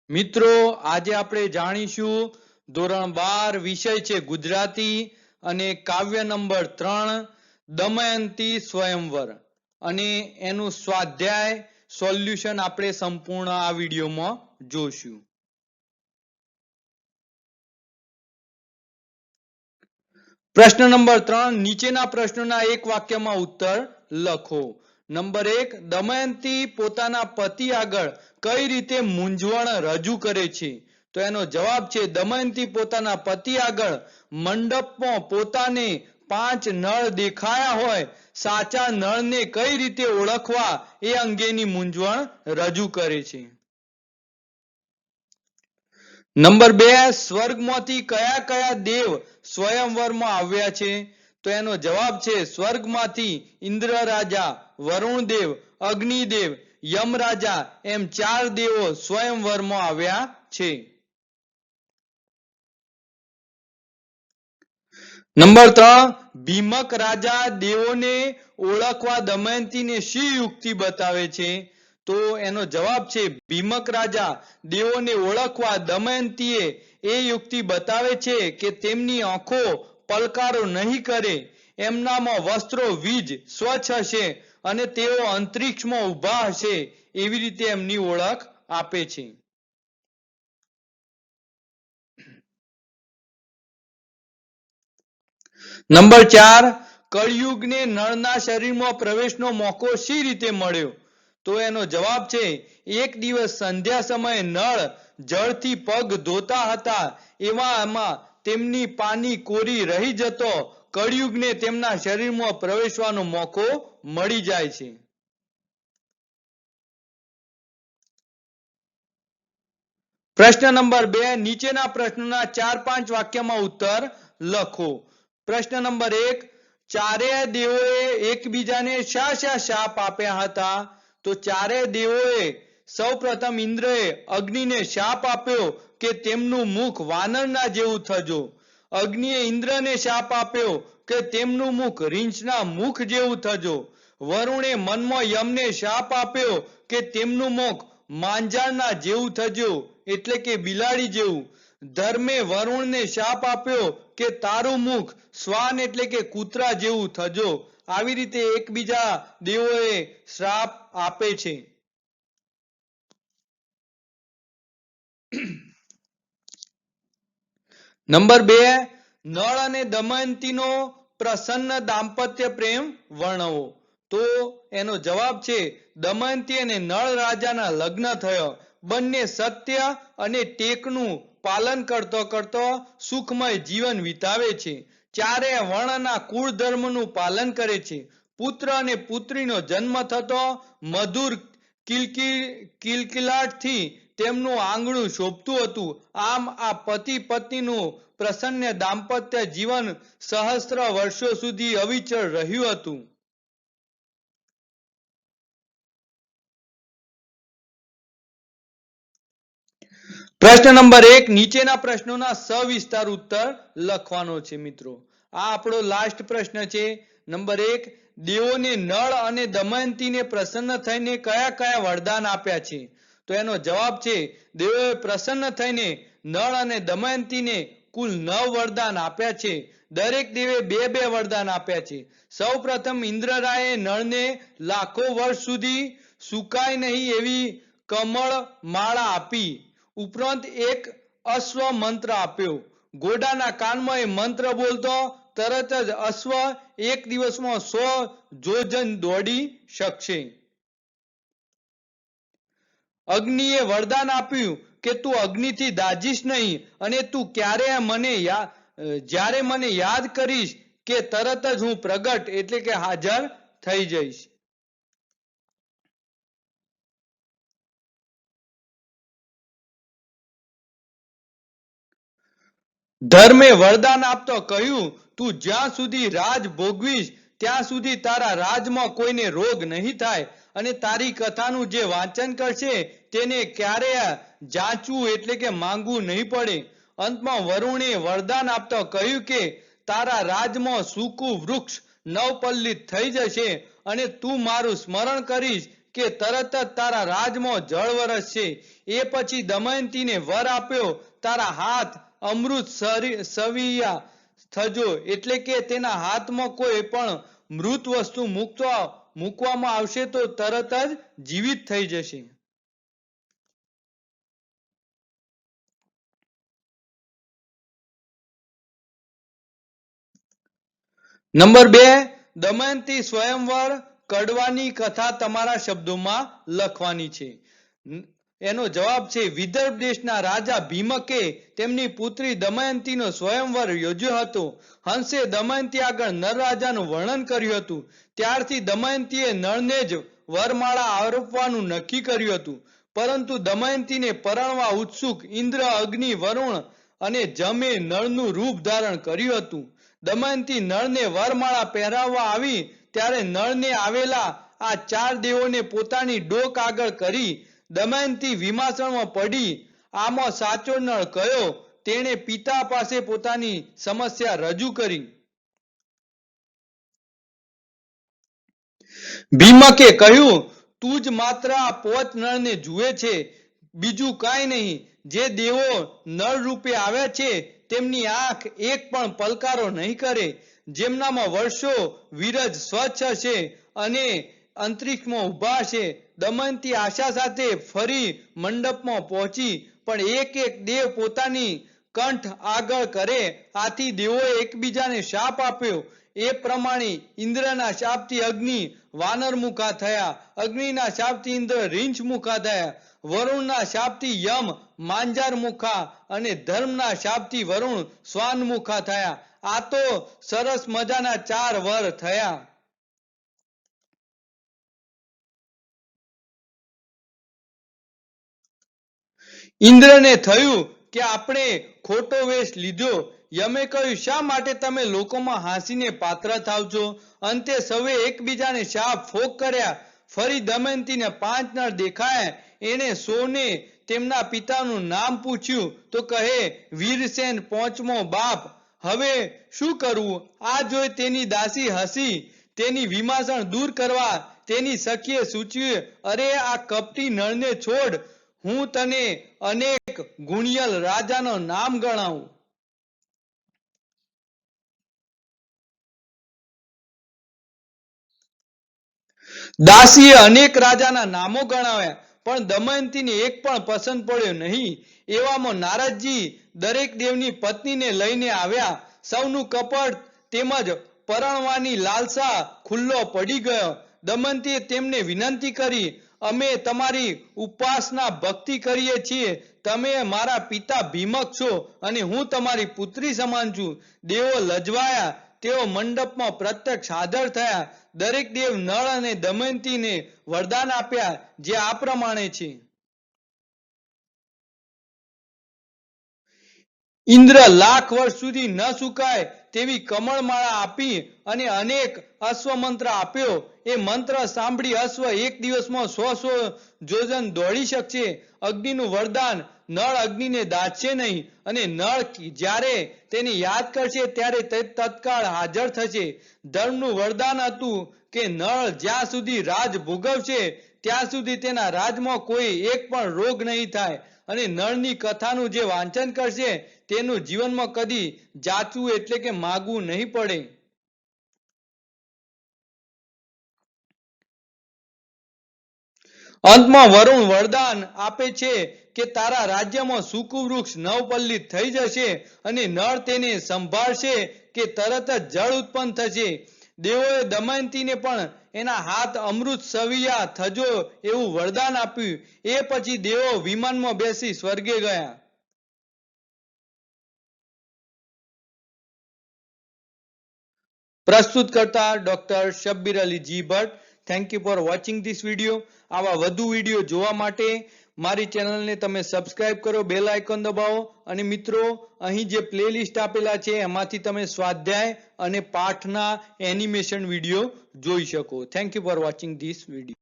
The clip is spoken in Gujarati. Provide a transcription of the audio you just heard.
મિત્રો આજે આપણે જાણીશું ધોરણ 12 વિષય છે ગુજરાતી અને કાવ્ય નંબર 3 દમયંતી સ્વયંવર અને એનું સ્વાધ્યાય સોલ્યુશન આપણે સંપૂર્ણ આ વિડીયોમાં જોશું. પ્રશ્ન નંબર 3 નીચેના પ્રશ્નોના એક વાક્યમાં ઉત્તર લખો. નંબર 1 દમયંતી પોતાના પતિ આગળ કઈ રીતે મૂંઝવણ રજૂ કરે છે? તો એનો જવાબ છે દમયંતી પોતાના પતિ આગળ મંડપમાં પોતાને 5 નળ દેખાયા હોય સાચા નળને કઈ રીતે ઓળખવા એ અંગેની મૂંઝવણ રજૂ કરે છે. નંબર 2 સ્વર્ગમાંથી કયા કયા દેવ સ્વયંવરમાં આવ્યા છે? તો એનો જવાબ છે સ્વર્ગમાંથી ઇન્દ્ર રાજા, વરુણ દેવ, અગ્નિદેવ, યમરાજા એમ 4 દેવો સ્વયંવરમાં આવ્યા છે. નંબર 3 ભીમક રાજા દેવોને ઓળખવા દમયંતીને શી યુક્તિ બતાવે છે? તો એનો જવાબ છે ભીમક રાજા દેવોને ઓળખવા દમયંતીએ એ યુક્તિ બતાવે છે કે તેમની આંખો પલકારો નહીં કરે, એમનામાં વસ્ત્રો વીજ સ્વચ્છ હશે અને તેઓ અંતરિક્ષમાં ઊભા હશે એવી રીતે એમની ઓળખ આપે છે. નંબર 4 કળિયુગને નળના શરીરમાં પ્રવેશનો મોકો શી રીતે મળ્યો? તો એનો જવાબ છે એક દિવસ સંધ્યા સમયે નળ જળથી પગ ધોતા હતા એવામાં તેમની પાની કોરી રહી જતો કળિયુગને તેમના શરીરમાં પ્રવેશવાનો મોકો મળી જાય છે. પ્રશ્ન નંબર 2 નીચેના પ્રશ્નોના 4-5 વાક્યમાં ઉત્તર લખો. પ્રશ્ન નંબર 1 ચારેય દેવોએ એકબીજાને શા શા શાપ આપ્યા હતા? તો ચારેય દેવોએ સૌપ્રથમ ઇન્દ્રએ અગ્નિને શાપ આપ્યો કે તેમનું મુખ વાનરના જેવું થજો. અગ્નિએ ઇન્દ્રને શાપ આપ્યો કે તેમનું મુખ રીંછના મુખ જેવું થજો. વરુણે મનમાં યમને શાપ આપ્યો કે તેમનું મુખ માંજાળના જેવું થજો એટલે કે બિલાડી જેવું. ધર્મે વરુણને શાપ આપ્યો કે તારું મુખ શ્વાન એટલે કે કૂતરા જેવું થજો. આવી રીતે એકબીજા દેવોએ શ્રાપ આપે છે. નંબર 2 નળ અને દમયંતીનો પ્રસન્ન દાંપત્ય પ્રેમ વર્ણવો. તો એનો જવાબ છે દમયંતી અને નળ રાજાના લગ્ન થયો. બંને સત્ય અને ટેકનું પાલન કરતો સુખમય જીવન વિતાવે છે. ચારેય વર્ણના કુળ ધર્મનું પાલન કરે છે. પુત્ર અને પુત્રીનો જન્મ થતો મધુર કિલકિલાટથી તેમનું આંગણું શોભતું હતું. આમ આ પતિ પત્નીનું પ્રસન્ન દાંપત્ય જીવન સહસ્ત્ર વર્ષો સુધી અવિચળ રહ્યું હતું. પ્રશ્ન નંબર 1 નીચેના પ્રશ્નોના સવિસ્તાર ઉત્તર લખવાનો છે. મિત્રો આ આપણો લાસ્ટ પ્રશ્ન છે. નંબર 1 દેવોને નળ અને દમયંતીને પ્રસન્ન થઈને કયા કયા વરદાન આપ્યા છે? તો એનો જવાબ છે દેવોએ પ્રસન્ન થઈને નળ અને દમયંતીને કુલ 9 વરદાન આપ્યા છે. દરેક દેવે 2-2 વરદાન આપ્યા છે. સૌ પ્રથમ ઇન્દ્રરાયે નળને લાખો વર્ષ સુધી સુકાય નહીં એવી કમળ માળા આપી. ઉપરાંત એક અશ્વ મંત્ર આપ્યો. ઘોડાના કાનમાં એ મંત્ર બોલતો તરત જ અશ્વ એક દિવસમાં 100 જોજન દોડી શકશે. અગ્નિએ વરદાન આપ્યું કે તું અગ્નિથી દાજીશ નહીં અને તું જ્યારે મને યાદ કરીશ કે તરત જ હું પ્રગટ એટલે કે હાજર થઈ જઈશ. ધર્મે વરદાન આપતો કહ્યું તું જ્યાં સુધી રાજ ભોગવીશ ત્યાં સુધી તારા રાજમાં કોઈને રોગ નહીં થાય અને તારી કથાનું જે વાંચન કરશે તેને ક્યારેય જાંચવું એટલે કે માંગવું નહીં પડે. અંતમાં વરુણે વરદાન આપતો કહ્યું કે તારા રાજમાં સૂકું વૃક્ષ નવપલ્લિત થઈ જશે અને તું મારું સ્મરણ કરીશ કે તરત જ તારા રાજમાં જળ વરસશે. એ પછી દમયંતીને વર આપ્યો, તારા હાથ અમૃત સવિયા થજો, એટલે કે તેના હાથમાં કોઈ પણ મૃત વસ્તુ મૂકવામાં આવશે તો તરત જ જીવિત થઈ જશે. નંબર 2, દમયંતી સ્વયંવર કડવાની કથા તમારા શબ્દોમાં લખવાની છે. એનો જવાબ છે વિદર્ભ દેશના રાજા ભીમકે તેમની પુત્રી દમયંતીનો સ્વયંવર યોજ્યો હતો. હંસે દમયંતી આગળ નર રાજાનું વર્ણન કર્યું હતું. ત્યારથી દમયંતીએ નળને જ વરમાળા આરોપવાનું નક્કી કર્યું હતું. પરંતુ દમયંતીને પરણવા ઉત્સુક ઇન્દ્ર, અગ્નિ, વરુણ અને જમે નળનું રૂપ ધારણ કર્યું હતું. દમયંતી નળને વરમાળા પહેરાવવા આવી ત્યારે નળને આવેલા આ 4 દેવોને પોતાની ડોક આગળ કરી દમયંતી વિમાસણમાં પડી. આમાં સાચો નળ કયો? તેણે પિતા પાસે પોતાની સમસ્યા રજૂ કરી. ભીમકે કહ્યું, તું જ માત્ર આ 5 નળને જુએ છે, બીજું કાંઈ નહીં. જે દેવો નળ રૂપે આવ્યા છે તેમની આંખ એક પણ પલકારો નહીં કરે, જેમનામાં વર્ષો વિરજ સ્વચ્છ હશે અને અંતરિક્ષમાં ઉભા છે. દમયંતી આશા સાથે ફરી મંડપમાં પહોંચી, પણ એક એક દેવ પોતાની કંઠ આગળ કરે. આથી દેવોએ એકબીજાને શાપ આપ્યો. એ પ્રમાણે ઇન્દ્રના શાપથી અગ્નિ વાનરમુખા થયા, અગ્નિના શાપથી ઇન્દ્ર રીંછમુખા થયા, વરુણના શાપથી યમ માંજરમુખા અને ધર્મના શાપથી વરુણ શ્વાનમુખા થયા. આ તો સરસ મજાના 4 વર થયા. ઇન્દ્રને થયું કે આપણે ખોટો વેશ લીધો. યમે કહ્યું, શા માટે તમે લોકોમાં હાંસીને પાત્ર થાવ છો? અંતે સૌએ એકબીજાને શાપ ફોક કર્યા. ફરી દમયંતીને 5 નળ દેખાયા. એણે સૌને તેમના પિતાનું નામ પૂછ્યું તો કહે, વીરસેન 5મો બાપ. હવે શું કરવું? આ જોઈ તેની દાસી હસી. તેની વિમાસણ દૂર કરવા તેની સખીએ સૂચવ્યું, અરે આ કપટી નળને છોડ, હું તને અનેક ગુણિયલ રાજાનો નામ ગણાવું. દાસીએ અનેક રાજાના નામો ગણાવ્યા, પણ દમયંતીને એક પણ પસંદ પડ્યો નહીં. એવામાં નારદજી દરેક દેવની પત્નીને લઈને આવ્યા. સૌનું કપટ તેમજ પરણવાની લાલસા ખુલ્લો પડી ગયો. દમયંતીએ તેમને વિનંતી કરી, અમે તમારી ઉપાસના ભક્તિ કરીએ છીએ. તમે મારા પિતા ભીમક છો અને હું તમારી પુત્રી સમાન છું. દેવો લજવાયા. તેઓ મંડપમાં પ્રત્યક્ષ હાજર થયા. દરેક દેવ નળ અને દમયંતીને વરદાન આપ્યા, જે આ પ્રમાણે છે. ઇન્દ્ર લાખ વર્ષ સુધી ન સુકાય તેવી કમળમાળા આપી અને અનેક અશ્વમંત્ર આપ્યો. એ મંત્ર સાંભળી અશ્વ એક દિવસમાં 100 જોજન દોડી શકશે. અગ્નિનું વરદાન, નળ અગ્નિને દાઝશે નહીં અને નળ જ્યારે તેને યાદ કરશે ત્યારે તે તત્કાળ હાજર થશે. ધર્મનું વરદાન હતું કે નળ જ્યાં સુધી રાજ ભોગવશે ત્યાં સુધી તેના રાજમાં કોઈ એક પણ રોગ નહીં થાય અને નળની કથાનું જે વાંચન કરશે તેનું જીવનમાં કદી જાચવું એટલે કે માગવું નહીં પડે. અંતમાં વરુણ વરદાન આપે છે કે તારા રાજ્યમાં સુકવૃક્ષ નવપલ્લિત થઈ જશે અને નળ તેને સંભાળશે કે તરત જ જળ ઉત્પન્ન થશે. દેવોએ દમયંતીને પણ એના હાથ અમૃત સવિયા થજો એવું વરદાન આપ્યું. એ પછી દેવો વિમાનમાં બેસી સ્વર્ગે ગયા. પ્રસ્તુત કરતા doctor Shabbir Ali ji Bhatt. Thank you for watching this video. આવા વધુ વિડીયો જોવા માટે મારી ચેનલને તમે સબસ્ક્રાઇબ કરો, બેલ આઇકોન દબાવો અને મિત્રો અહીં જે પ્લેલિસ્ટ આપેલા છે એમાંથી તમે સ્વાધ્યાય અને પાઠના એનિમેશન વિડીયો જોઈ શકો. Thank you for watching this video.